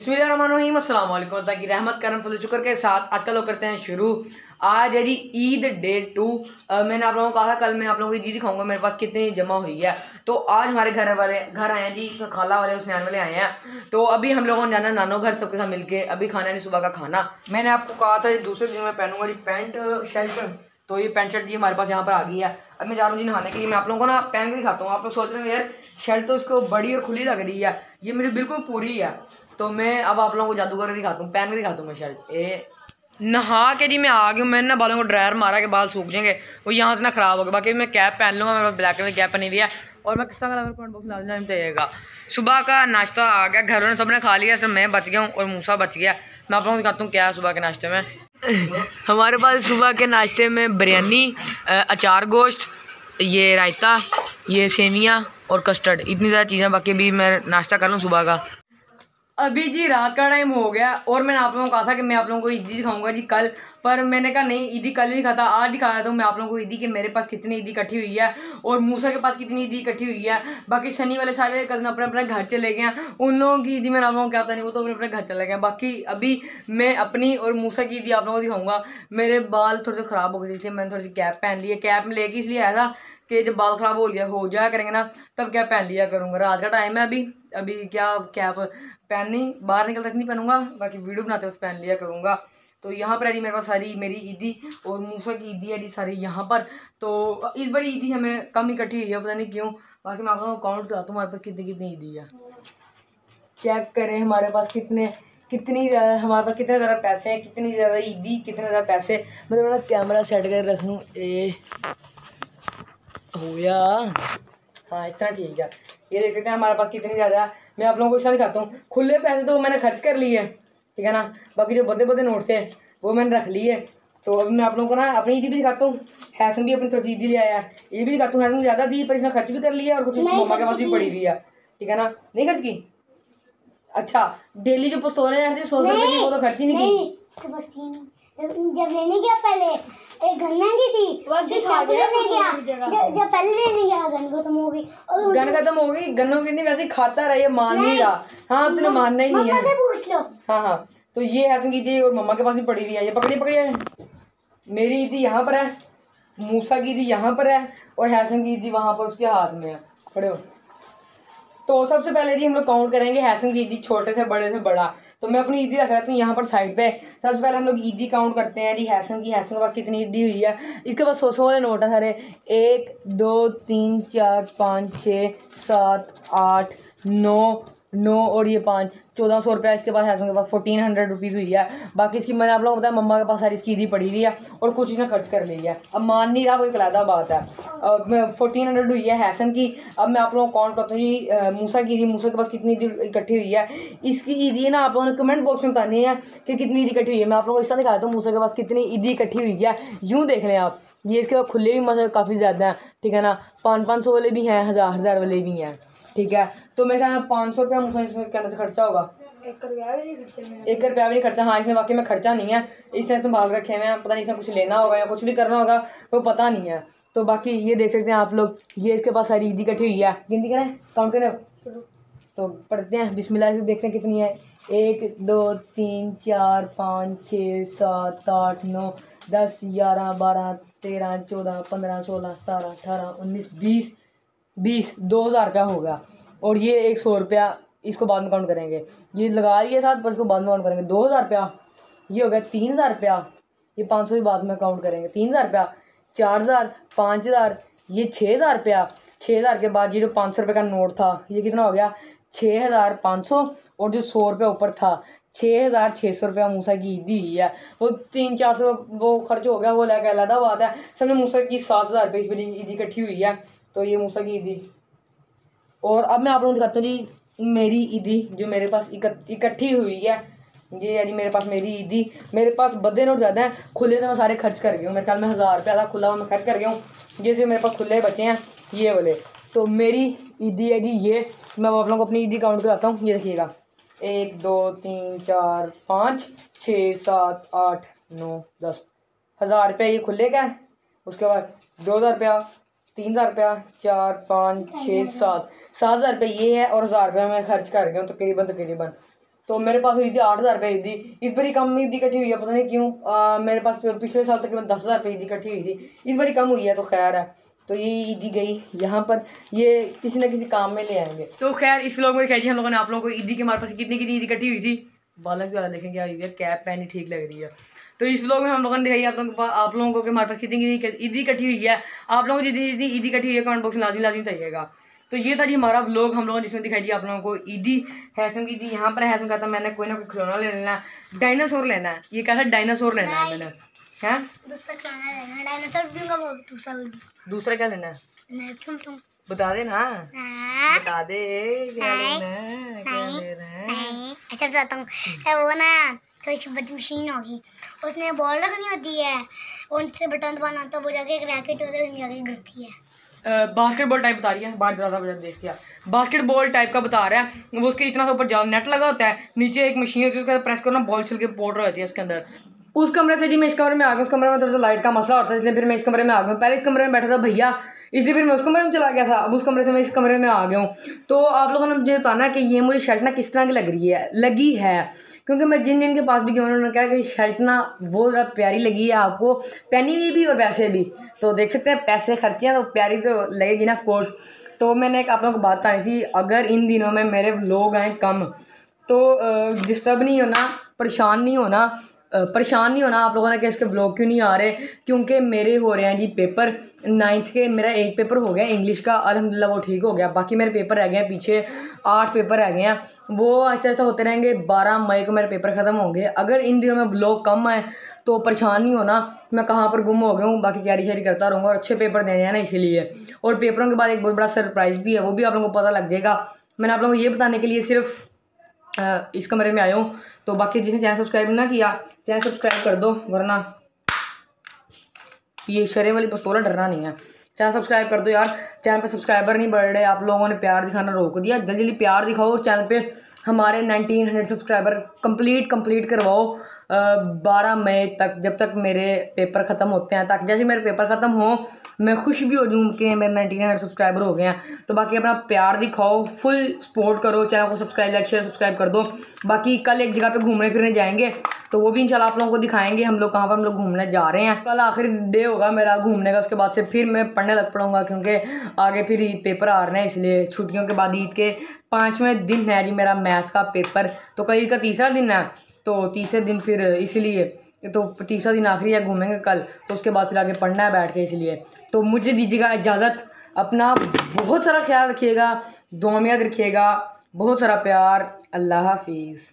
बिस्मिल्लाहिर्रहमानिर्रहीम, अस्सलाम वालेकुम। अल्लाह की रहमत करम फजल शुक्र के साथ आज का लोग करते हैं शुरू। आज है जी ईद डे 2। मैंने आप लोगों को कहा था कल मैं आप लोगों को ईद दिखाऊंगा मेरे पास कितनी जमा हुई है। तो आज हमारे घर आए हैं जी, खाला वाले हुसैन वाले आए हैं। तो अभी हम लोगों ने जाना नानो घर सबके साथ मिलके। अभी खाना नहीं, सुबह का खाना। मैंने आपको कहा था दूसरे दिन मैं पहनूंगा जी पैंट शर्ट। तो ये पैंट शर्ट जी हमारे पास यहाँ पर आ गई है। अब मैं जा रहा हूँ जी नहाने के लिए। मैं आप लोगों को ना पहन के दिखाता हूँ। आप लोग सोच रहे हो यार शर्ट तो उसको बड़ी और खुली लग रही है, ये मुझे बिल्कुल पूरी है। तो मैं अब आप लोगों को जादूगर दिखाता हूँ, पहन के दिखाता हूँ मैं शर्ट। नहा के जी मैं आ गया हूँ। मैंने ना बालों को ड्रायर मारा के बाल सूख जाएंगे, वो यहाँ से ना ख़राब हो गया। बाकी मैं कैप पहन लूँगा, मेरे पास ब्लैक कलर की कैप पहनी हुई है। और मैं किस्सा कलर कमेंट बॉक्स में डालना चाहिएगा। सुबह का नाश्ता आ गया, घर वालों ने सबने खा लिया, सिर्फ मैं बच गया हूँ और मूसा बच गया। मैं आप लोगों को दिखाता हूँ क्या है सुबह के नाश्ते में। हमारे पास सुबह के नाश्ते में बिरयानी, अचार गोश्त, ये रायता, ये सेवियाँ और कस्टर्ड, इतनी ज़्यादा चीज़ें। बाकी भी मैं नाश्ता कर लूँ सुबह का। अभी जी रात का टाइम हो गया और मैंने आप लोगों को कहा था कि मैं आप लोगों को ईदी दिखाऊंगा जी कल, पर मैंने कहा नहीं, ईदी कल ही दिखाता, आज दिखाया तो मैं आप लोगों को ईदी कि मेरे पास कितनी ईदी इकट्ठी हुई है और मूसा के पास कितनी ईदी इकट्ठी हुई है। बाकी शनि वाले सारे कज़न अपने अपने घर चले गए हैं। उन लोगों की ईदी मैंने आप लोगों को क्या पता नहीं, वो तो अपने अपने घर चले गए। बाकी अभी मैं अपनी और मूसा की ईदी आप लोगों को दिखाऊंगा। मेरे बाल थोड़े से ख़राब हो गए इसलिए मैंने थोड़ी सी कैप पहन ली है। कैप में लेके इसलिए आया था कि जब बाल ख़राब हो जाया करेंगे ना तब क्या पहन लिया करूँगा। रात का टाइम है अभी क्या कैप पहननी, बाहर निकल तक नहीं पहनूंगा, बाकी वीडियो बनाते वक्त पहन लिया करूँगा। तो यहाँ पर है जी मेरे पास सारी मेरी ईदी और मूसा की ईदी है जी सारी यहाँ पर। तो इस बार ईदी हमें कम इकट्ठी हुई है, पता नहीं क्यों। बाकी मैं आपको काउंट कराता हूँ हमारे पास कितनी कितनी ईदी है। चेक करें हमारे पास कितनी ज़्यादा, हमारे पास कितने ज़्यादा पैसे हैं, कितनी ज़्यादा ईदी, कितने ज़्यादा पैसे। मतलब मैं कैमरा सेट कर रख लूँ, हो गया। हाँ इतना ठीक है। ये देख सकते हैं हमारे पास कितनी ज़्यादा है। मैं आप लोगों को इसका दिखाता हूँ। खुले पैसे तो मैंने खर्च कर लिए, ठीक है ना। बाकी जो बड़े बड़े नोट थे वो मैंने रख लिए। तो अभी मैं आप लोगों को ना अपनी ईदी भी दिखाता हूँ। हैसन भी अपनी थोड़ी ईदी ले आया है, ये भी दिखाता हूँ। हैसन ज़्यादा दी पर इसने खर्च भी कर लिया और कुछ मम्मा के पास भी पड़ी हुई है, ठीक है ना। नहीं खर्च की। अच्छा डेली जो पिस्तौलें रहती 100 रुपये की, वो तो खर्च ही नहीं की। जब लेने गया पहले एक गन्ना की थी, लेने गया जब पहले लेने गया गन खत्म हो गई। गन खत्म हो गई, गन्नों की नहीं, वैसे खाता रहा, ये मान नहीं रहा। हाँ अब तूने मानना ही नहीं है, से पूछ लो। हाँ। तो ये हैसन की ईदी और मम्मा के पास भी पड़ी हुई है, ये पकड़ी है। मेरी ईदी यहाँ पर है, मूसा की ईदी यहाँ पर है और हैसन की ईदी वहाँ पर उसके हाथ में है। खड़े हो। तो सबसे पहले जी हम लोग काउंट करेंगे हैसन की ईदी, छोटे से बड़े से बड़ा। तो मैं अपनी ईदी रख लेती हूँ यहाँ पर साइड पे। सबसे पहले हम लोग ईदी काउंट करते हैं जी हैसन की। हैसन के पास कितनी ईदी हुई है, इसके पास 100 वाले नोट है सारे। 1 2 3 4 5 6 7 8 9 और ये 5, 1400 रुपया इसके पास हैसन के पास 1400 रुपीज़ हुई है। बाकी इसकी मैंने आप लोगों को बताया मम्मा के पास सारी इसकी ईदी पड़ी हुई है और कुछ इसने खर्च कर ली है। अब मान नहीं रहा, वो एक अलग बात है। 1400 हुई है हैसन की। अब मैं आप लोगों को काउंट करता हूँ जी मूसा की ईदी। मूसा के पास कितनी ईदी इकट्ठी हुई है, इसकी ईदी ना आप लोगों ने कमेंट बॉक्स में बतानी है कि कितनी ईदी इकट्ठी हुई है। मैं आप लोगों को इस तरह दिखाता हूँ मूसा के पास कितनी ईदी इकट्ठी हुई है। यूँ देख लें आप, ये इसके बाद खुले भी मसले काफ़ी ज़्यादा हैं, ठीक है ना। 500 वाले भी हैं, 1000 वाले भी हैं, ठीक है। तो मेरे ख्याल में 500 रुपया मूसा इसमें के अंदर खर्चा होगा। 1 रुपया भी नहीं खर्चा। हाँ इसमें वाकई में खर्चा नहीं है, इसने संभाल रखे हुए हैं। पता नहीं इसमें कुछ लेना होगा या कुछ भी करना होगा, वो पता नहीं है। तो बाकी ये देख सकते हैं आप लोग, ये इसके पास सारी ईदी इकट्ठी हुई है। गिनती करें, काउंट करें। तो पढ़ते हैं बिस्मिल्लाह से, देखते हैं कितनी है। 1 2 3 4 5 6 7 8 9 10 11 12 13 14 15 16 17 18 19 20 2000 रुपया हो गया। और ये 100 रुपया इसको बाद में काउंट करेंगे, ये लगा लिए साथ पर इसको बाद में काउंट करेंगे। 2000 रुपया ये हो गया। 3000 रुपया, ये 500 भी बाद में काउंट करेंगे। 3000 रुपया, 4000, 5000, ये 6000 रुपया। 6000 के बाद ये जो 500 रुपये का नोट था ये कितना हो गया, 6500। और जो 100 रुपया ऊपर था 6600 रुपया मूसा की ईदी हुई है। वो 300-400 वो खर्च हो गया, वो लेकर अलग बात है। सबने मूसा की 7000 रुपये इस वाली ईदी इकट्ठी हुई है। तो ये मूसा की ईदी। और अब मैं आप लोगों को दिखाता हूँ जी मेरी ईदी जो मेरे पास इकट्ठी हुई है। ये यानी मेरे पास मेरी ईदी, मेरे पास बदे नोट ज़्यादा हैं, खुले तो मैं सारे खर्च कर गया हूँ। मेरे ख्याल में 1000 रुपया था खुला हुआ, मैं खर्च कर गया हूँ। जैसे मेरे पास खुले बचे हैं ये वाले। तो मेरी ईदी है जी ये। मैं आप लोगों को अपनी ईदी काउंट कराता हूँ, ये देखिएगा। 1 2 3 4 5 6 7 8 9 10। 1000 रुपया ये खुले का है। उसके बाद 2000 रुपया, 3000 रुपया, 4 5 6 7 7000 रुपये ये है। और 1000 रुपया मैं खर्च कर गया हूँ तकरीबन। तो मेरे पास हुई थी 8,000 रुपये ईदी। इस बार कम ईदी इकट्ठी हुई है, पता नहीं क्यों। मेरे पास पिछले साल तकरीबन 10,000 रुपये ईदी इकट्ठी हुई थी, इस बार कम हुई है तो खैर है। तो ये ईदी गई यहाँ पर, ये किसी ना किसी काम में ले आएंगे। तो खैर इस व्लॉग में दिखाई हम लोगों ने आप लोगों को ईदी के हमारे पास कितनी ईदी इकट्ठी हुई थी। बालक वाला देखें क्या हुई है, कैप पहनी ठीक लग रही है। तो इस व्लॉग में हम लोगों ने दिखाई आप लोगों को हमारे पास कितनी ईदी इकट्ठी हुई है। आप लोगों को जितनी ईदी इकट्ठी हुई है कमेंट बॉक्स में लाजमी बताइएगा। तो ये था जी हमारा व्लॉग हम लोगों ने जिसमें दिखाई दी आप लोगों को ईदी। हैसम की थी यहाँ पर, हैसम कहता मैंने कोई ना कोई खिलौना ले लेना है, डायनासोर लेना है। ये कहता डायनासोर लेना है मैंने, है दूसरा क्या लेना है बता दे ना, बता दे क्या लेना है, क्या लेना है। अच्छा बताता हूँ, वो ना थोड़ी सी बड़ी मशीन होगी, उसमें बॉल रखनी होती है, उनसे बटन दबाना तो वो जाके एक रैकेट होता है, जाके गिरती है। बास्केटबॉल टाइप बता रही है, बात ज़्यादा वजह देख के बास्केटबॉल टाइप का बता रहा है वो। उसके इतना सा ऊपर जाल नेट लगा होता है, नीचे एक मशीन होती है, उसका प्रेस करो ना बॉल चल के पोड़ रही होती है उसके अंदर। उस कमरे से जी मैं इस कमरे में आ गया, उस कमरे में थोड़ा सा लाइट का मसला होता है इसलिए फिर मैं इस कमरे में आ गया। पहले इस कमरे में बैठा था भैया, इसलिए फिर मैं उस कमरे में चला गया था, अब उस कमरे से मैं इस कमरे में आ गया हूँ। तो आप लोगों ने मुझे बताना कि ये मुझे शर्ट ना किस तरह की लगी है, क्योंकि मैं जिन के पास भी गया उन्होंने कहा कि शर्ट ना बहुत ज़्यादा प्यारी लगी है आपको, पहनी हुई भी और वैसे भी। तो देख सकते हैं पैसे खर्चे हैं तो प्यारी तो लगेगी ना ऑफकोर्स। तो मैंने एक आप लोगों को बात बताई थी, अगर इन दिनों में मेरे लोग आए कम तो डिस्टर्ब नहीं होना, परेशान नहीं होना आप लोगों ने कि इसके व्लॉग क्यों नहीं आ रहे, क्योंकि मेरे हो रहे हैं जी पेपर 9th के। मेरा एक पेपर हो गया इंग्लिश का, अल्हम्दुलिल्लाह वो ठीक हो गया। बाकी मेरे पेपर रह गए हैं पीछे, 8 पेपर रह गए हैं, वो आहिस्ता आहिस्ता होते रहेंगे। 12 मई को मेरे पेपर ख़त्म होंगे। अगर इन दिनों में व्लॉग कम आए तो परेशान नहीं होना, मैं कहाँ पर गुम हो गया हूँ। बाकी तैयारी शारी करता रहूँगा और अच्छे पेपर देने हैं ना इसीलिए। और पेपरों के बाद एक बहुत बड़ा सरप्राइज़ भी है, वो भी आप लोगों को पता लग जाएगा। मैंने आप लोगों को ये बताने के लिए सिर्फ इस कमरे में आया हूँ। तो बाकी जिसने चैनल सब्सक्राइब ना किया चैनल सब्सक्राइब कर दो, वरना ये शरे वाली पिस्तौल डरना नहीं है। चैनल सब्सक्राइब कर दो यार, चैनल पे सब्सक्राइबर नहीं बढ़ रहे, आप लोगों ने प्यार दिखाना रोक दिया। जल्दी जल्दी प्यार दिखाओ चैनल पे, हमारे 1900 सब्सक्राइबर कंप्लीट करवाओ 12 मई तक, जब तक मेरे पेपर ख़त्म होते हैं तक। जैसे मेरे पेपर ख़त्म हो मैं खुश भी हो जाऊँ कि मेरे 1900 सब्सक्राइबर हो गए हैं। तो बाकी अपना प्यार दिखाओ, फुल सपोर्ट करो, चैनल को सब्सक्राइब लाइक शेयर सब्सक्राइब कर दो। बाकी कल एक जगह पे घूमने फिरने जाएंगे तो वो भी इंशाल्लाह आप लोगों को दिखाएंगे हम लोग कहाँ पर हम लोग घूमने जा रहे हैं। कल आखिरी डे होगा मेरा घूमने का, उसके बाद से फिर मैं पढ़ने लग पड़ूंगा, क्योंकि आगे फिर ईद पेपर आ रहे हैं, इसलिए छुट्टियों के बाद ईद के 5वें दिन है जी मेरा मैथ का पेपर। तो कल का तीसरा दिन है, तो तीसरे दिन फिर इसलिए तो तीसरा दिन आखिरी है, घूमेंगे कल, तो उसके बाद फिर आगे पढ़ना है बैठ के। इसलिए तो मुझे दीजिएगा इजाज़त, अपना बहुत सारा ख्याल रखिएगा, दुआ में याद रखिएगा, बहुत सारा प्यार, अल्लाह हाफिज़।